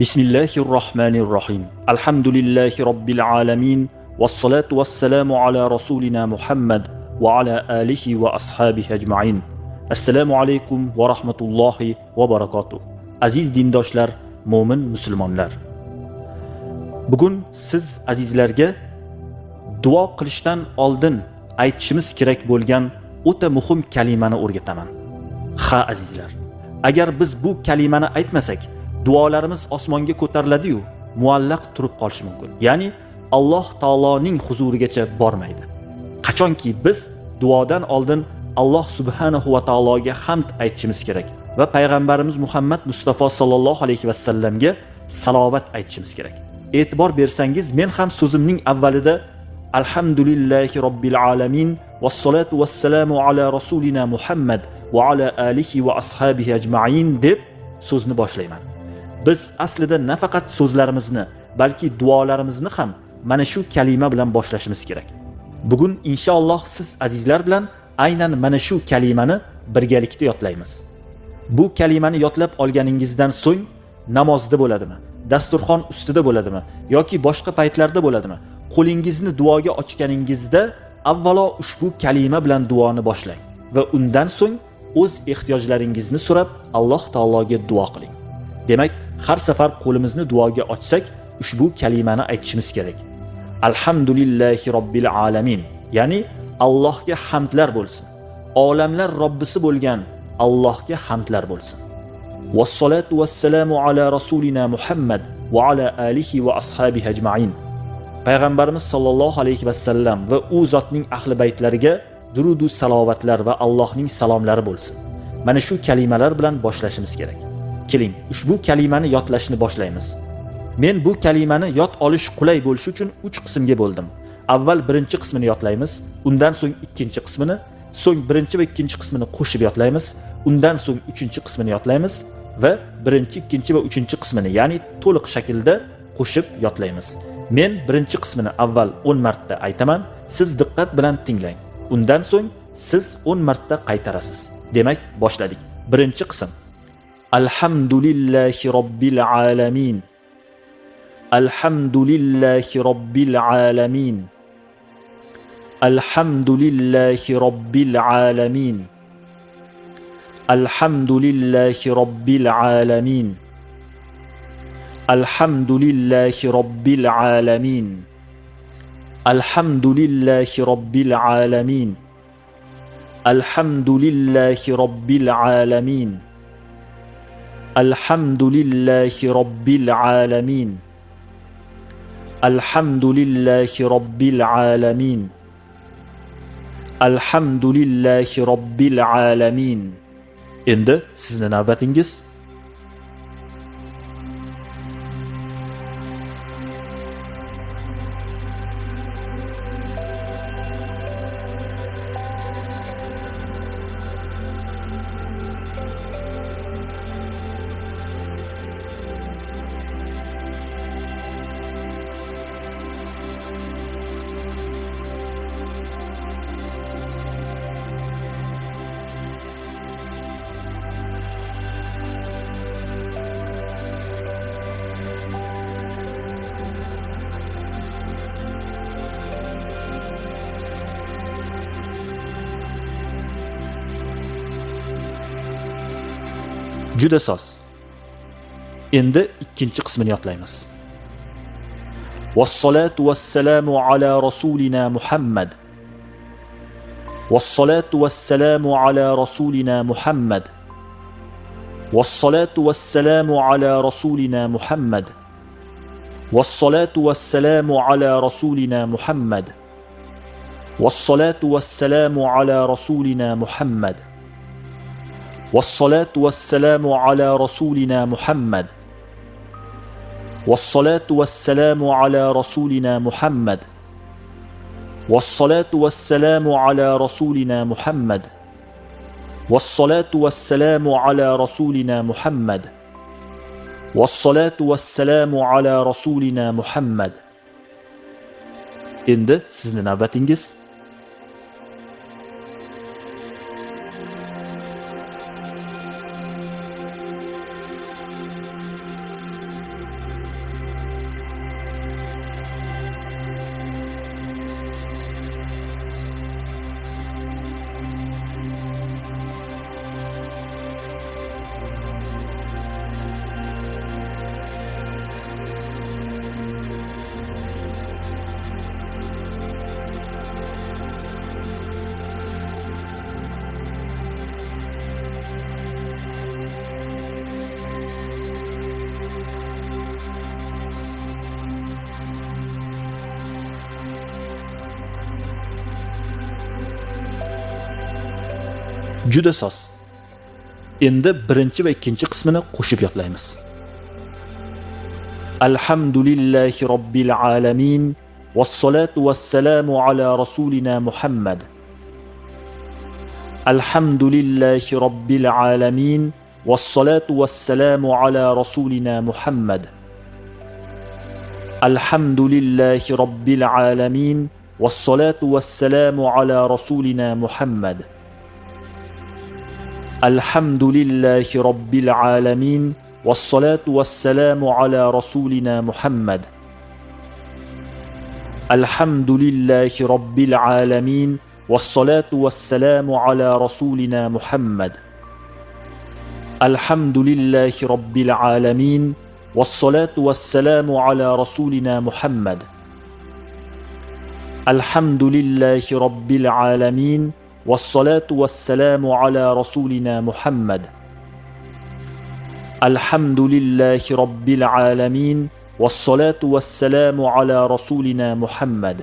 Bismillahirrahmanirrahim. Alhamdulillahi Rabbil alamin. Wassalatu wassalamu ala rasulina Muhammad va ala alihi va ashabihi ajma'in. Assalomu alaykum va rahmatullohi va barakatuh. Aziz dindoshlar, mo'min musulmonlar. Bugun siz azizlarga duo qilishdan oldin aytishimiz kerak bo'lgan o'ta muhim kalimani o'rgataman. Ha azizlar, agar biz bu kalimani aytmasak, duolarimiz osmonga ko'tariladi-yu, muallaq turib qolishi mumkin. Ya'ni Alloh taoloning huzurigacha bormaydi. Qachonki biz duodan oldin Alloh subhanahu va taologa hamd aytishimiz kerak va payg'ambarimiz Muhammad Mustafa sallallohu alayhi va sallamga salovat aytishimiz kerak. E'tibor bersangiz, men ham so'zimning avvalida Alhamdulillahi Robbil alamin vassalatu vassalamu ala rasulina Muhammad va ala alihi va ashabihi ajma'in deb so'zni boshlayman. Biz aslida nafaqat so'zlarimizni, balki duolarimizni ham mana shu kalima bilan boshlashimiz kerak. Bugun inshaalloh siz azizlar bilan aynan mana shu kalimani birgalikda yodlaymiz. Bu kalimani yodlab olganingizdan so'ng namozda bo'ladimi, dasturxon ustida bo'ladimi yoki boshqa paytlarda bo'ladimi, qo'lingizni duoga ochganingizda avvalo ushbu kalima bilan duoni boshlang va undan so'ng o'z ehtiyojlaringizni so'rab Alloh taologa duo qiling. Demak, har safar qo'limizni duoga ochsak, ushbu kalimani aytishimiz kerak. Alhamdulillahi Robbil alamin. Ya'ni Allohga hamdlar bo'lsin. Olamlar Robbisi bo'lgan Allohga hamdlar bo'lsin. Vassalatu vassalamu ala rasulina Muhammad va ala alihi va ashabihi ajma'in. Payg'ambarimiz sallallohu alayhi va sallam va u zotning ahli baytlariga durudu salovatlar va Allohning salomlari bo'lsin. Mana shu kalimalar bilan boshlashimiz kerak. Keling, ushbu kalimani yodlashni boshlaymiz. Men bu kalimani yod olish qulay bo'lishi uchun 3 qismga bo'ldim. Avval birinchi qismini yodlaymiz, undan so'ng ikkinchi qismini, so'ng birinchi va ikkinchi qismini qo'shib yodlaymiz, undan so'ng uchinchi qismini yodlaymiz va birinchi, ikkinchi va uchinchi qismini, ya'ni to'liq shaklda qo'shib yodlaymiz. Men birinchi qismini avval 10 marta aytaman, siz diqqat bilan tinglang. Undan so'ng siz 10 marta qaytarasiz. Demak, boshladik. Birinchi qism. Alhamdulillahi Robbil alamin. Alhamdulillahi Robbil alamin. Alhamdulillahi Robbil alamin. Alhamdulillahi Robbil alamin. Alhamdulillahi Robbil alamin. Alhamdulillahi Robbil alamin. Alhamdulillahi Robbil alamin. Alhamdulillahi Robbil alamin. Alhamdulillahi Robbil alamin. Alhamdulillahi Robbil alamin. Endi sizning navbatingiz. Juda soz. Endi ikkinchi qismini yodlaymiz. Vassalatu vassalamu ala rasulina Muhammad. Vassalatu vassalamu ala rasulina Muhammad. Vassalatu vassalamu ala rasulina Muhammad. Vassalatu vassalamu ala rasulina Muhammad. Vassalatu vassalamu ala rasulina Muhammad. والصلاة والسلام على رسولنا محمد. والصلاة والسلام على رسولنا محمد. والصلاة والسلام على رسولنا محمد. والصلاة والسلام على رسولنا محمد. والصلاة والسلام على رسولنا محمد. Endi sizning navbatingiz. Juda soz. Endi birinchi va ikkinchi qismini qo'shib yodlaymiz. Alhamdulillahi robbil alamin vassalatu vassalamu ala rasulina Muhammad. Alhamdulillahi robbil alamin vassalatu vassalamu ala rasulina Muhammad. Alhamdulillahi robbil alamin vassalatu vassalamu ala rasulina Muhammad. Alhamdulillahi robbil alamin vassalatu vassalamu ala rasulina Muhammad. Alhamdulillahi robbil alamin vassalatu vassalamu ala rasulina Muhammad. Alhamdulillahi robbil alamin vassalatu vassalamu ala rasulina Muhammad. Alhamdulillahi robbil alamin vassalatu vassalamu ala rasulina Muhammad. Alhamdulillahi robbil alamin vassalatu vassalamu ala rasulina Muhammad.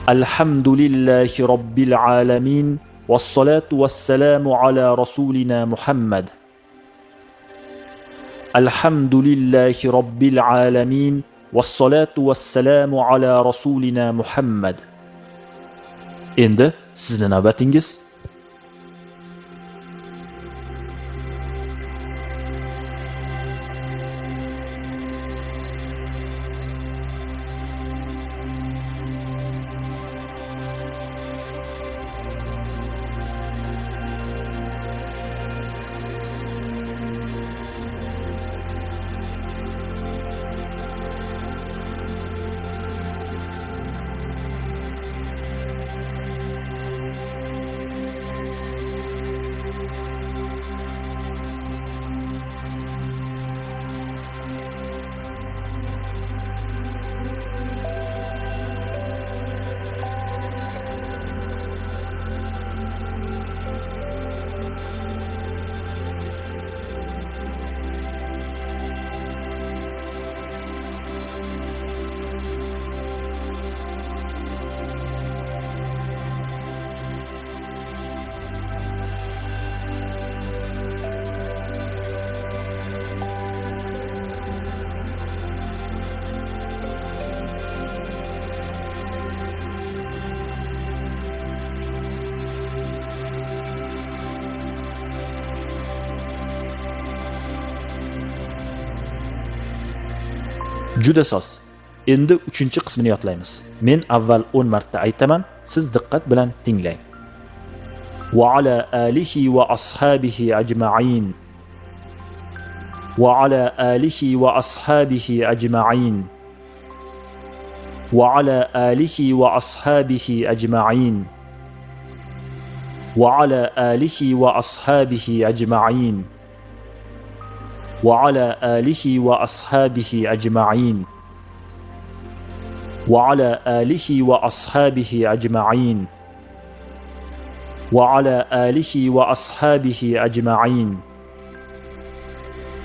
Alhamdulillahi robbil alamin vassalatu vassalamu ala rasulina Muhammad. Alhamdulillahi robbil alamin vassalatu vassalamu ala rasulina Muhammad. Endi sizning navbatingiz. Juda soz. Endi 3-qismini yodlaymiz. Men avval 10 marta aytaman, siz diqqat bilan tinglang. Va ala alihi va ashabihi ajma'in. Va ala alihi va ashabihi ajma'in. Va ala alihi va ashabihi ajma'in. Va ala alihi va ashabihi ajma'in. وعلى آله وأصحابه أجمعين. وعلى آله وأصحابه أجمعين. وعلى آله وأصحابه أجمعين.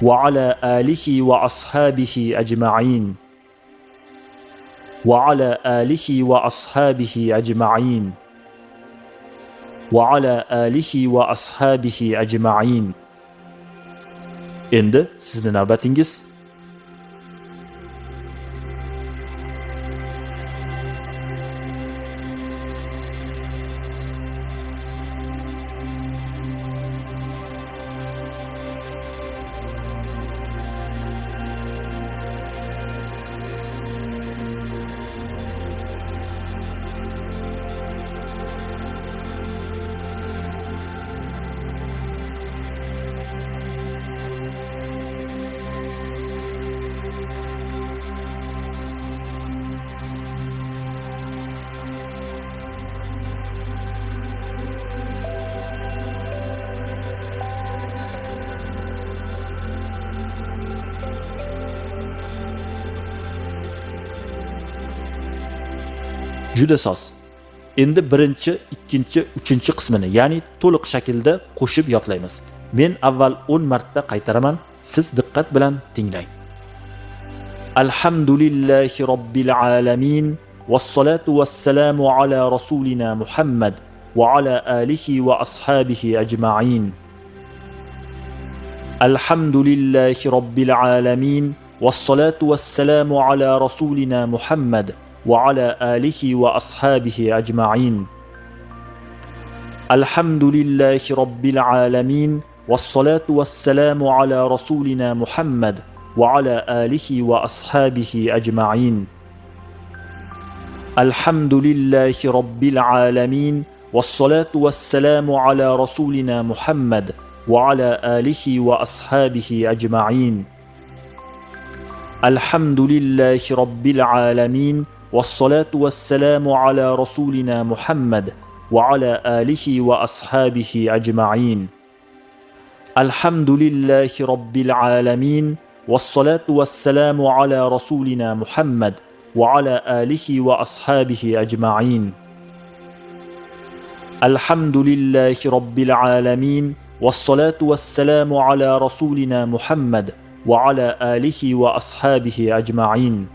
وعلى آله وأصحابه أجمعين. وعلى آله وأصحابه أجمعين. وعلى آله وأصحابه أجمعين. Endi sizning navbatingiz. Juda soz. Endi birinchi, ikkinchi, uchinchi qismini, ya'ni to'liq shaklda qo'shib yodlaymiz. Men avval 10 marta qaytaraman, siz diqqat bilan tinglang. Alhamdulillahi robbil alamin vassalatu vassalamu ala rasulina Muhammad وعلى آله وأصحابه أجمعين. الحمد لله رب العالمين، والصلاة والسلام على رسولنا محمد وعلى آله وأصحابه أجمعين. الحمد لله رب العالمين، والصلاة والسلام على رسولنا محمد وعلى آله وأصحابه أجمعين. الحمد لله رب العالمين، والصلاة والسلام على رسولنا محمد وعلى آله وأصحابه أجمعين. الحمد لله رب العالمين، والصلاة والسلام على رسولنا محمد وعلى آله وأصحابه أجمعين. الحمد لله رب العالمين، والصلاة والسلام على رسولنا محمد وعلى آله وأصحابه أجمعين. الحمد لله رب العالمين، والصلاة والسلام على رسولنا محمد وعلى آله وأصحابه أجمعين.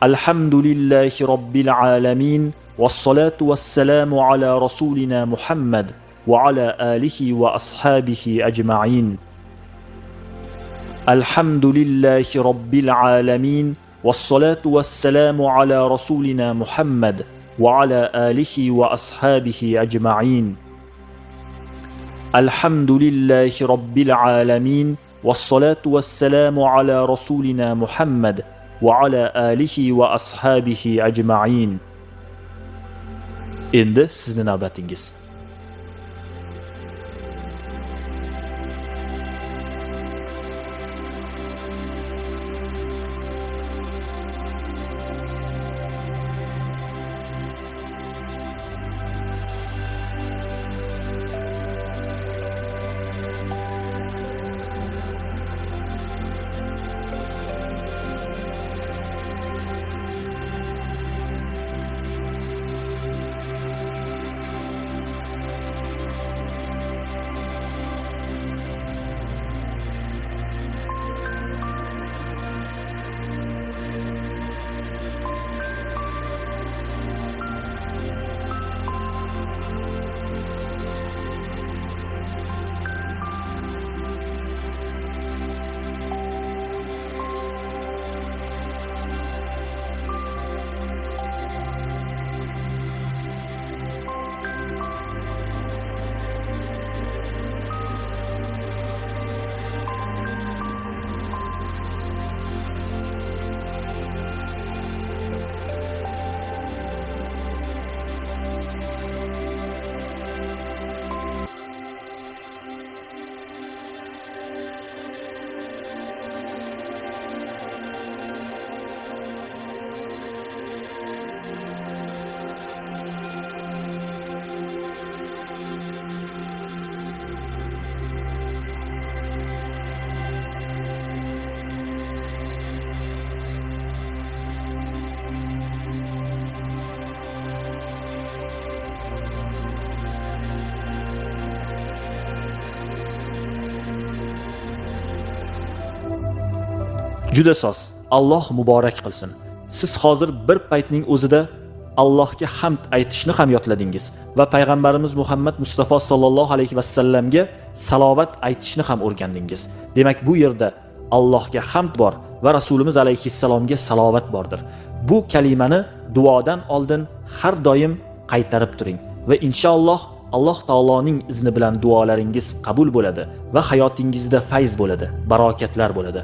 الحمد لله رب العالمين، والصلاة والسلام على رسولنا محمد وعلى آله وأصحابه أجمعين. الحمد لله رب العالمين، والصلاة والسلام على رسولنا محمد وعلى آله وأصحابه أجمعين. الحمد لله رب العالمين، والصلاة والسلام على رسولنا محمد وعلى آله وأصحابه أجمعين. Endi sizning navbatingiz. Juda soz. Alloh muborak qilsin. Siz hozir bir paytning o'zida Allohga hamd aytishni ham yodladingiz va payg'ambarimiz Muhammad Mustafa sallallohu alayhi va sallamga salovat aytishni ham o'rgandingiz. Demak, bu yerda Allohga hamd bor va Rasulimiz alayhissalomga salovat bordir. Bu kalimani duodan oldin har doim qaytarib turing va inshaalloh Alloh taoloning izni bilan duolaringiz qabul bo'ladi va hayotingizda fayz bo'ladi, barokatlar bo'ladi.